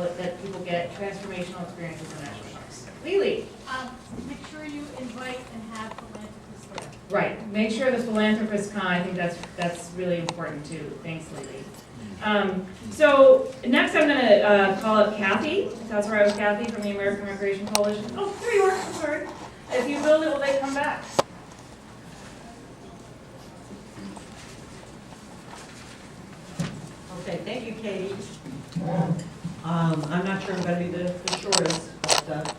that people get transformational experiences in national parks. Lily. Make sure you invite and have philanthropists there. Right, make sure the philanthropists come. I think that's really important too. Thanks, Lily. So next I'm going to call up Kathy. That's where I was, Kathy from the American Recreation Coalition. Oh, there you are. I'm sorry. If you build it, will they come back? Okay, thank you, Katie. I'm not sure I'm going to be the shortest, but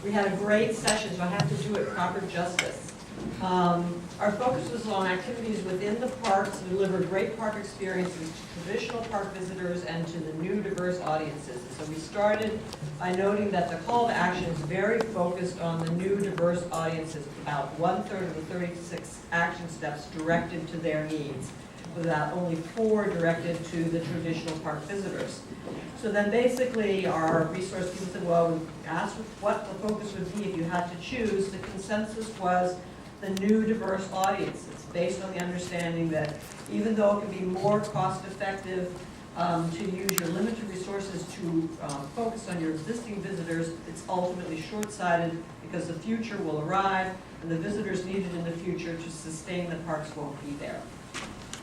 we had a great session, so I have to do it proper justice. Our focus was on activities within the parks to deliver great park experiences to traditional park visitors and to the new diverse audiences. So we started by noting that the call to action is very focused on the new diverse audiences, about 1/3 of the 36 action steps directed to their needs, with only 4 directed to the traditional park visitors. So then basically our resource people said, well, we asked what the focus would be if you had to choose. The consensus was the new diverse audiences, based on the understanding that even though it can be more cost effective to use your limited resources to focus on your existing visitors, it's ultimately short-sighted because the future will arrive and the visitors needed in the future to sustain the parks won't be there.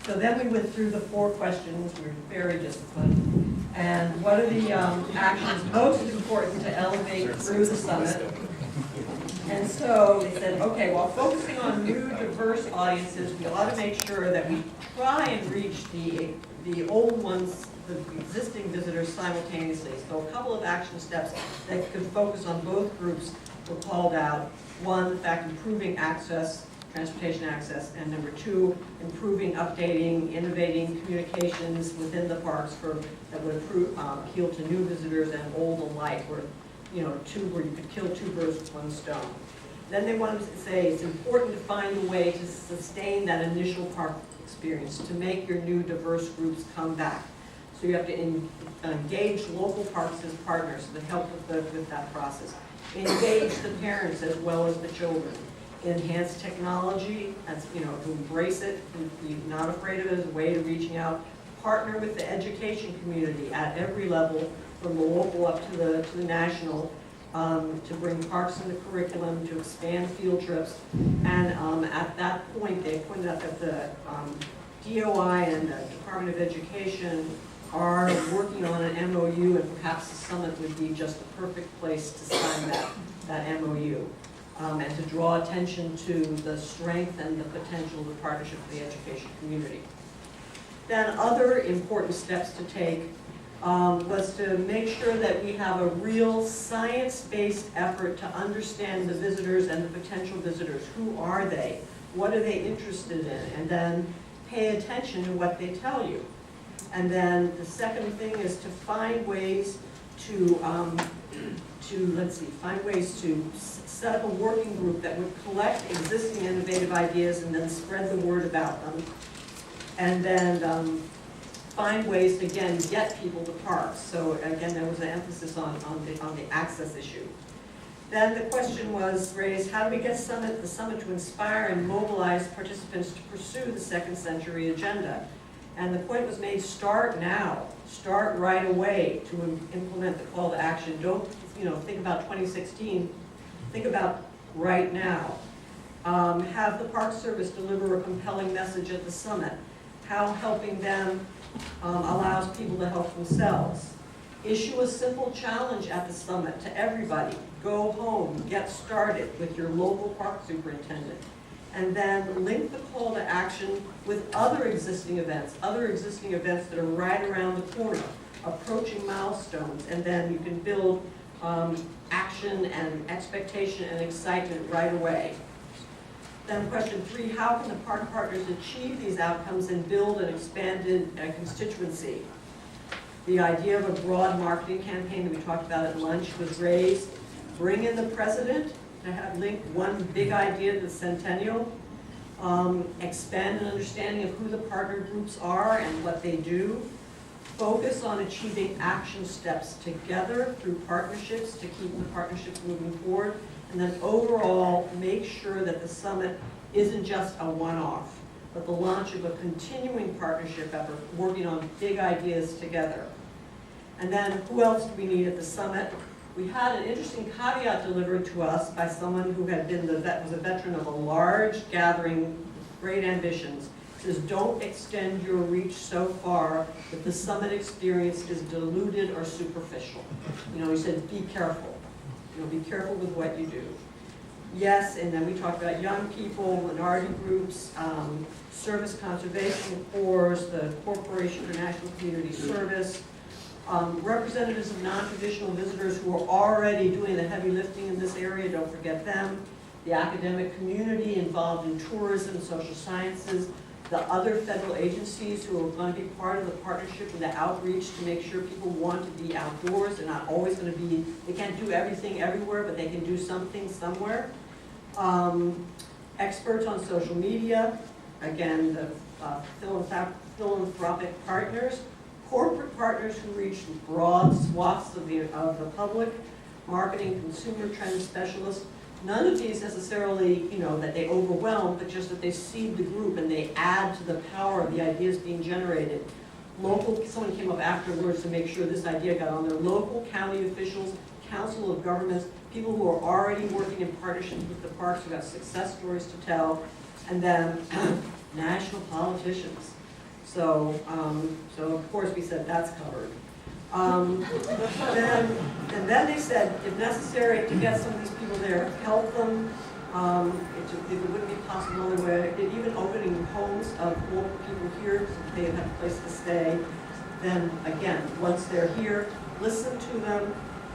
So then we went through the 4 questions. We were very disciplined. And what are the actions most important to elevate through the summit? And so they said, okay, while focusing on new diverse audiences, we ought to make sure that we try and reach the old ones, the existing visitors simultaneously. So a couple of action steps that could focus on both groups were called out. 1, in fact, improving access, transportation access, and number 2, improving, updating, innovating communications within the parks that would appeal to new visitors and old alike, where you could kill 2 birds with 1 stone. Then they wanted to say it's important to find a way to sustain that initial park experience, to make your new diverse groups come back. So you have to engage local parks as partners to help with that process. Engage the parents as well as the children. Enhance technology, to embrace it, and be not afraid of it as a way of reaching out. Partner with the education community at every level, from the local up to the national, to bring parks in the curriculum, to expand field trips. And at that point, they pointed out that the DOI and the Department of Education are working on an MOU, and perhaps the summit would be just the perfect place to sign that MOU. And to draw attention to the strength and the potential of the partnership with the education community. Then other important steps to take was to make sure that we have a real science-based effort to understand the visitors and the potential visitors. Who are they? What are they interested in? And then pay attention to what they tell you. And then the second thing is to find ways to set up a working group that would collect existing innovative ideas and then spread the word about them. And then find ways to, again, get people to parks. So again, there was an emphasis on the access issue. Then the question was raised, how do we get the summit to inspire and mobilize participants to pursue the second century agenda? And the point was made, start now. Start right away to implement the call to action. Don't think about 2016. Think about right now. Have the Park Service deliver a compelling message at the summit. How helping them allows people to help themselves. Issue a simple challenge at the summit to everybody. Go home, get started with your local park superintendent. And then link the call to action with other existing events that are right around the corner, approaching milestones, and then you can build action and expectation and excitement right away. Then question 3, how can the park partners achieve these outcomes and build an expanded constituency? The idea of a broad marketing campaign that we talked about at lunch was raised. Bring in the president to have link one big idea to the centennial. Expand an understanding of who the partner groups are and what they do. Focus on achieving action steps together through partnerships to keep the partnerships moving forward. And then overall, make sure that the summit isn't just a one-off, but the launch of a continuing partnership effort working on big ideas together. And then who else do we need at the summit? We had an interesting caveat delivered to us by someone who had been was a veteran of a large gathering with great ambitions. It says, don't extend your reach so far that the summit experience is diluted or superficial. You know, he said, be careful. You know, be careful with what you do. Yes, and then we talked about young people, minority groups, service conservation corps, the Corporation for National Community Service, representatives of non-traditional visitors who are already doing the heavy lifting in this area, don't forget them, the academic community involved in tourism, social sciences, the other federal agencies who are going to be part of the partnership with the outreach to make sure people want to be outdoors. They're not always going to be, they can't do everything everywhere, but they can do something somewhere. Experts on social media, again, the philanthropic partners, corporate partners who reach broad swaths of the public, marketing, consumer trend specialists. None of these necessarily, you know, that they overwhelm, but just that they seed the group and they add to the power of the ideas being generated. Local, someone came up afterwards to make sure this idea got on there. Local county officials, council of governments, people who are already working in partnership with the parks who got success stories to tell, and then national politicians. So, so of course we said that's covered. And then they said, if necessary, to get some of these people there, help them. If it wouldn't be possible another way, even opening homes of local people here so they have a place to stay. Then again, once they're here, listen to them,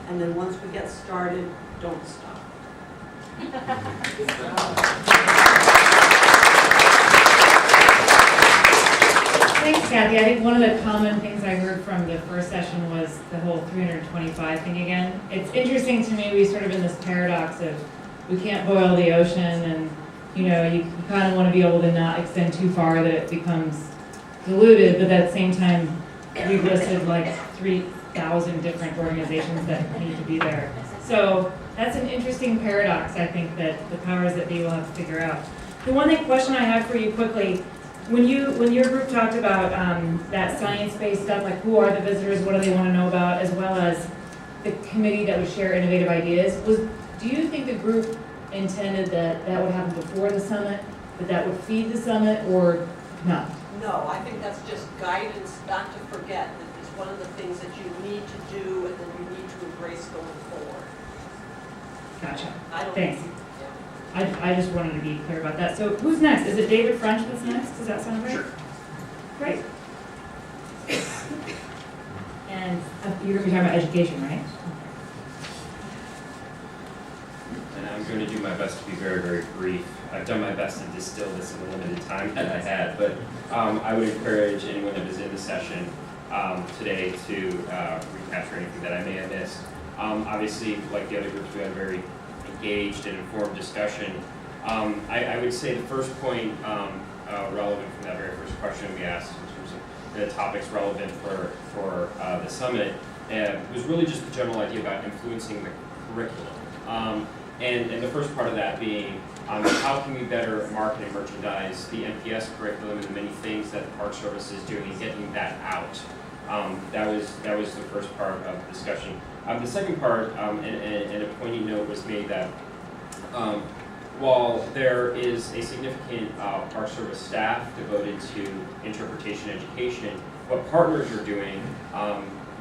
and then once we get started, don't stop. Thanks, Kathy. I think one of the common things I heard from the first session was the whole 325 thing again. It's interesting to me, we sort of in this paradox of we can't boil the ocean, and you know, you kind of want to be able to not extend too far that it becomes diluted, but at the same time, we've listed like 3,000 different organizations that need to be there. So that's an interesting paradox, I think, that the powers that be will have to figure out. The one question I have for you quickly, when your group talked about that science-based stuff, like who are the visitors, what do they want to know about, as well as the committee that would share innovative ideas, do you think the group intended that that would happen before the summit, that would feed the summit, or not? No, I think that's just guidance not to forget that it's one of the things that you need to do and that you need to embrace going forward. Gotcha. I don't Thanks. think- I just wanted to be clear about that. So who's next? Is it David French that's next? Does that sound right? Sure. Great. And you're going to be talking about education, right? And I'm going to do my best to be very, very brief. I've done my best to distill this in the limited time that I had, but I would encourage anyone that was in the session today to recapture anything that I may have missed. Obviously, like the other groups, we had a very engaged and informed discussion. I would say the first point relevant from that very first question we asked in terms of the topics relevant for the summit was really just the general idea about influencing the curriculum. And the first part of that being how can we better market and merchandise the MPS curriculum and the many things that the Park Service is doing and getting that out. That was the first part of the discussion. The second part, and a pointy note was made that while there is a significant Park Service staff devoted to interpretation education, what partners are doing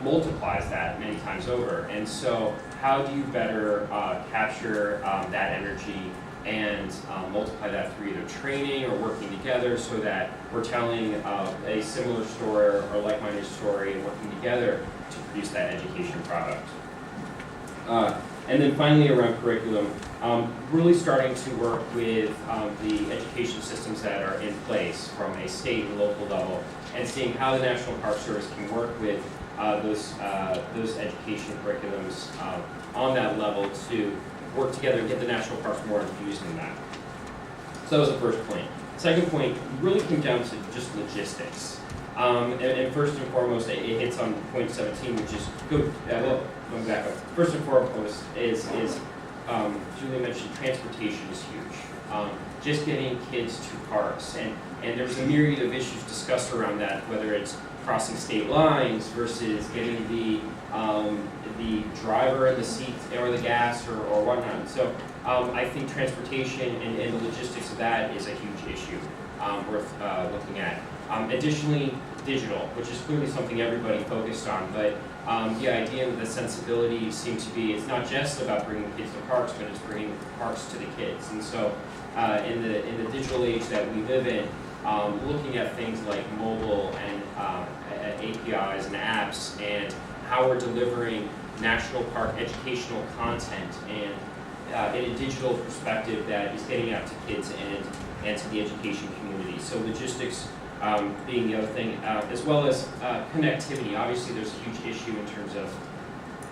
multiplies that many times over. And so how do you better capture that energy and multiply that through either training or working together so that we're telling a similar story or like-minded story and working together to produce that education product. And then finally around curriculum, really starting to work with the education systems that are in place from a state and local level and seeing how the National Park Service can work with those education curriculums on that level to work together and get the national parks more infused in that. So that was the first point. Second point really came down to just logistics. And first and foremost, it hits on point 17, which is good. Well, let me back up. First and foremost is Julie mentioned transportation is huge. just getting kids to parks. And there's a myriad of issues discussed around that, whether it's crossing state lines versus getting the driver in the seat or the gas or whatnot. So I think transportation and the logistics of that is a huge issue worth looking at. Additionally, digital, which is clearly something everybody focused on, but the idea of the sensibility seems to be, it's not just about bringing kids to parks, but it's bringing parks to the kids. And so in the digital age that we live in, looking at things like mobile and APIs and apps and how we're delivering national park educational content and in a digital perspective that is getting out to kids and to the education community. So logistics being the other thing, as well as connectivity. Obviously there's a huge issue in terms of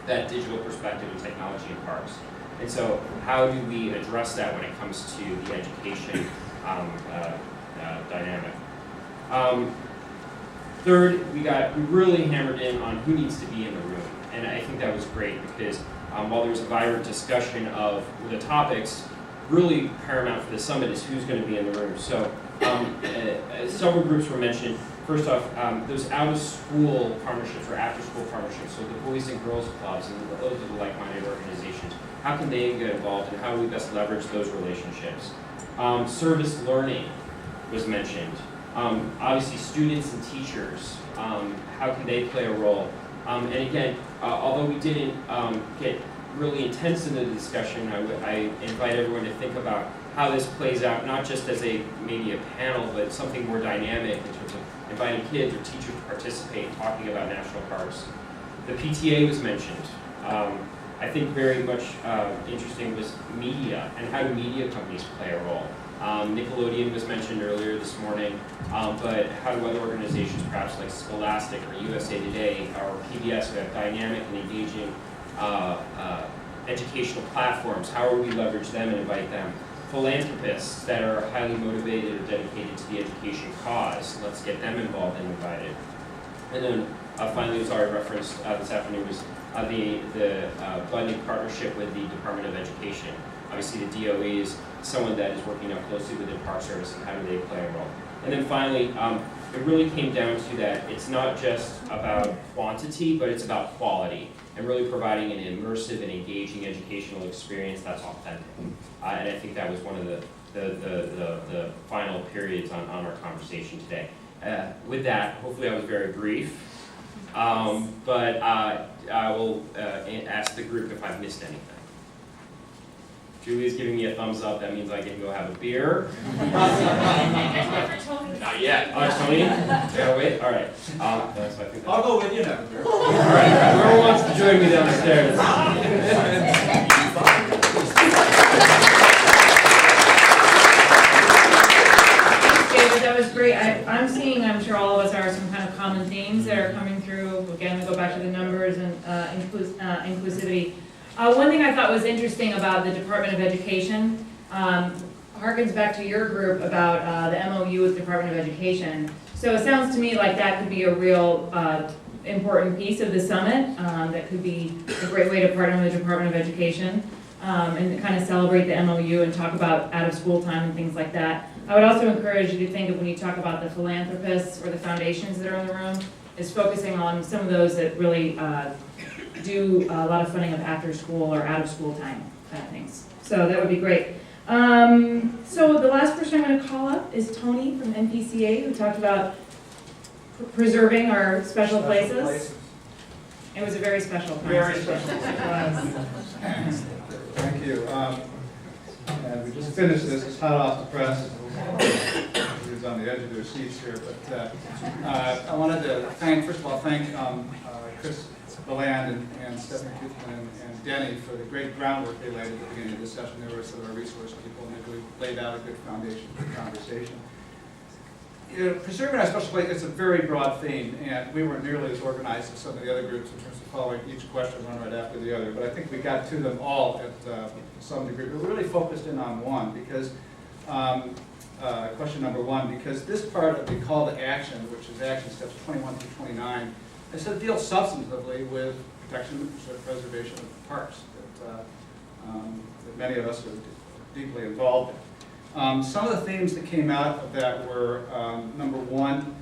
that digital perspective and technology in parks. And so how do we address that when it comes to the education dynamic? Third, we really hammered in on who needs to be in the room. And I think that was great because while there was a vibrant discussion of the topics, really paramount for the summit is who's going to be in the room. So several groups were mentioned. First off, those out-of-school partnerships or after-school partnerships, so the Boys and Girls Clubs and those are the like-minded organizations. How can they get involved and how do we best leverage those relationships? Service learning was mentioned. Obviously, students and teachers, how can they play a role? And again, although we didn't get really intense into the discussion, I invite everyone to think about how this plays out, not just as maybe a panel, but something more dynamic in terms of inviting kids or teachers to participate, talking about national parks. The PTA was mentioned. I think very much interesting was media and how do media companies play a role. Nickelodeon was mentioned earlier this morning, but how do other organizations, perhaps like Scholastic or USA Today or PBS, who have dynamic and engaging educational platforms, how will we leverage them and invite them? Philanthropists that are highly motivated or dedicated to the education cause, let's get them involved and invited. And then finally, as already referenced this afternoon, was the blending partnership with the Department of Education. Obviously the DOE is someone that is working now closely with the Park Service and how do they play a role. And then finally, it really came down to that it's not just about quantity, but it's about quality and really providing an immersive and engaging educational experience that's authentic. And I think that was one of the final periods on our conversation today. With that, hopefully I was very brief, but I will ask the group if I've missed anything. Julie's giving me a thumbs up. That means I can go have a beer. Not yet. Oh, Tony? Yeah, wait. All right. So I think I'll go with you now. all right. Whoever wants to join me downstairs. David, that was great. I'm seeing, I'm sure all of us are, some kind of common themes that are coming through. Again, we go back to the numbers and inclusivity. One thing I thought was interesting about the Department of Education harkens back to your group about the MOU with the Department of Education. So it sounds to me like that could be a real important piece of the summit. That could be a great way to partner with the Department of Education and kind of celebrate the MOU and talk about out-of-school time and things like that. I would also encourage you to think of when you talk about the philanthropists or the foundations that are in the room, is focusing on some of those that really do a lot of funding of after school or out of school time kind of things. So that would be great. So the last person I'm going to call up is Tony from NPCA, who talked about preserving our special places. It was a very special time. Very special. It was. Thank you. And we just finished this. It's hot off the press. Who's on the edge of their seats here, but I wanted to first of all, thank Chris Beland and Stephanie Kuthman and Denny for the great groundwork they laid at the beginning of this session. They were some of our resource people, and they really laid out a good foundation for the conversation. You know, preserving our special place is a very broad theme, and we weren't nearly as organized as some of the other groups in terms of following each question one right after the other, but I think we got to them all at some degree. We really focused in on one, because question number one, because this part of the call to action, which is action steps 21 through 29, it sort of deals substantively with protection and preservation of parks that many of us are deeply involved in. Some of the themes that came out of that were, number one,